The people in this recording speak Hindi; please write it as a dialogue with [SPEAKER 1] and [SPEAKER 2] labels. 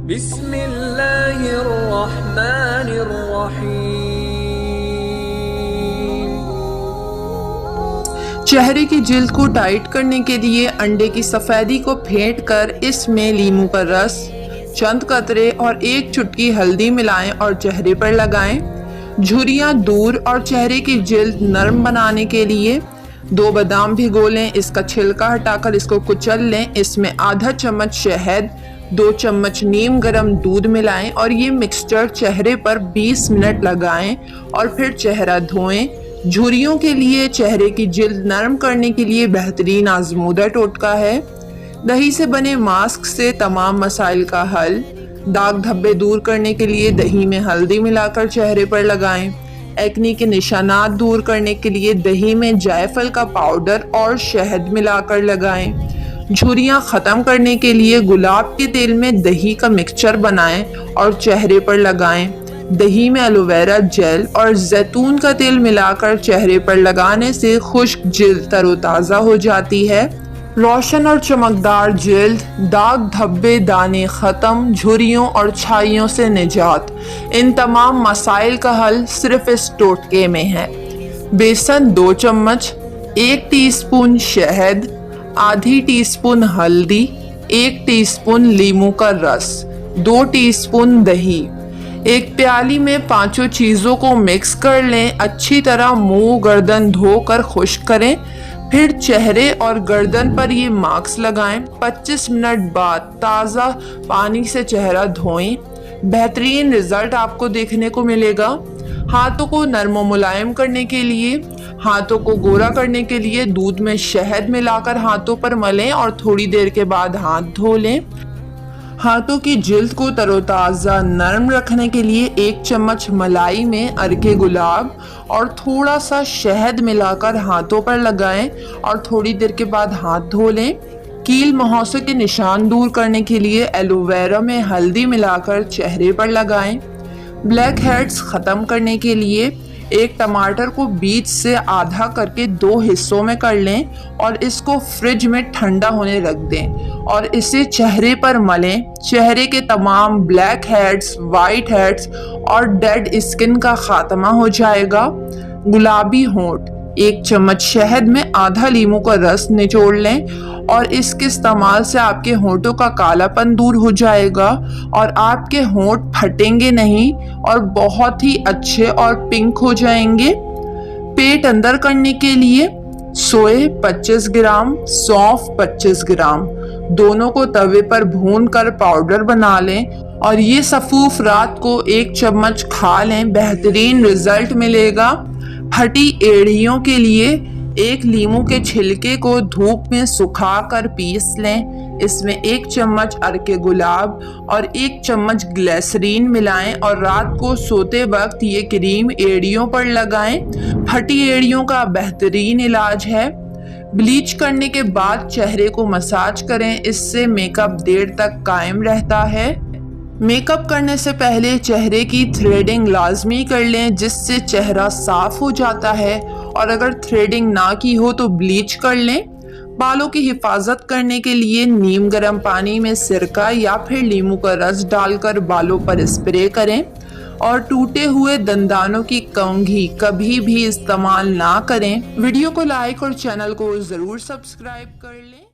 [SPEAKER 1] चेहरे की जिल्द को टाइट करने के लिए अंडे की सफ़ेदी को फेंटकर इसमें लीमू का रस, चंद कतरे और एक चुटकी हल्दी मिलाएं और चेहरे पर लगाएं। झुर्रियाँ दूर और चेहरे की जिल्द नरम बनाने के लिए 2 बादाम भिगो लें, इसका छिलका हटाकर इसको कुचल लें। इसमें आधा चम्मच शहद, 2 चम्मच नीम गर्म दूध मिलाएं और ये मिक्सचर चेहरे पर 20 मिनट लगाएं और फिर चेहरा धोएं। झुर्रियों के लिए चेहरे की जिल्द नरम करने के लिए बेहतरीन आजमूदा टोटका है। दही से बने मास्क से तमाम मसाइल का हल। दाग धब्बे दूर करने के लिए दही में हल्दी मिलाकर चेहरे पर लगाएं। एक्ने के निशानात दूर करने के लिए दही में जायफल का पाउडर और शहद मिलाकर लगाएं। झुर्रियाँ ख़त्म करने के लिए गुलाब के तेल में दही का मिक्सचर बनाएं और चेहरे पर लगाएं। दही में एलोवेरा जेल और जैतून का तेल मिलाकर चेहरे पर लगाने से खुश्क जिल्द तरोताज़ा हो जाती है। रोशन और चमकदार जिल्द, दाग धब्बे दाने ख़त्म, झुर्रियों और छाइयों से निजात, इन तमाम मसाइल का हल सिर्फ इस टोटके में है। बेसन 2 चम्मच, 1 टीस्पून शहद, आधी टीस्पून हल्दी, 1 टीस्पून लीमू का रस, 2 टीस्पून दही। एक प्याली में 5 चीज़ों को मिक्स कर लें। अच्छी तरह मुंह गर्दन धोकर खुश्क करें, फिर चेहरे और गर्दन पर ये मास्क लगाएं। 25 मिनट बाद ताज़ा पानी से चेहरा धोएं। बेहतरीन रिजल्ट आपको देखने को मिलेगा। हाथों को नरम मुलायम करने के लिए, हाथों को गोरा करने के लिए दूध में शहद मिलाकर हाथों पर मलें और थोड़ी देर के बाद हाथ धो लें। हाथों की जिल्द को तरोताज़ा नरम रखने के लिए 1 चम्मच मलाई में अर्के गुलाब और थोड़ा सा शहद मिलाकर हाथों पर लगाएं और थोड़ी देर के बाद हाथ धो लें। कील मुहासे के निशान दूर करने के लिए एलोवेरा में हल्दी मिलाकर चेहरे पर लगाएं। ब्लैक हेड्स ख़त्म करने के लिए 1 टमाटर को बीच से आधा करके 2 हिस्सों में कर लें और इसको फ्रिज में ठंडा होने रख दें और इसे चेहरे पर मलें। चेहरे के तमाम ब्लैक हेड्स, वाइट हेड्स और डेड स्किन का खात्मा हो जाएगा। गुलाबी होंठ, 1 चम्मच शहद में आधा लीमू का रस निचोड़ लें और इसके इस्तेमाल से आपके होंठों का कालापन दूर हो जाएगा और आपके होंठ फटेंगे नहीं और बहुत ही अच्छे और पिंक हो जाएंगे। पेट अंदर करने के लिए सोए 25 ग्राम, सौंफ 25 ग्राम, दोनों को तवे पर भूनकर पाउडर बना लें और ये सफूफ रात को 1 चम्मच खा लें। बेहतरीन रिजल्ट मिलेगा। फटी एड़ियों के लिए 1 लीमू के छिलके को धूप में सुखाकर पीस लें। इसमें 1 चम्मच अर्के गुलाब और 1 चम्मच ग्लिसरीन मिलाएं और रात को सोते वक्त ये क्रीम एड़ियों पर लगाएं। फटी एड़ियों का बेहतरीन इलाज है। ब्लीच करने के बाद चेहरे को मसाज करें, इससे मेकअप देर तक कायम रहता है। मेकअप करने से पहले चेहरे की थ्रेडिंग लाजमी कर लें, जिससे चेहरा साफ हो जाता है और अगर थ्रेडिंग ना की हो तो ब्लीच कर लें। बालों की हिफाजत करने के लिए नीम गर्म पानी में सिरका या फिर लीमू का रस डालकर बालों पर स्प्रे करें और टूटे हुए दंदानों की कंघी कभी भी इस्तेमाल ना करें। वीडियो को लाइक और चैनल को ज़रूर सब्सक्राइब कर लें।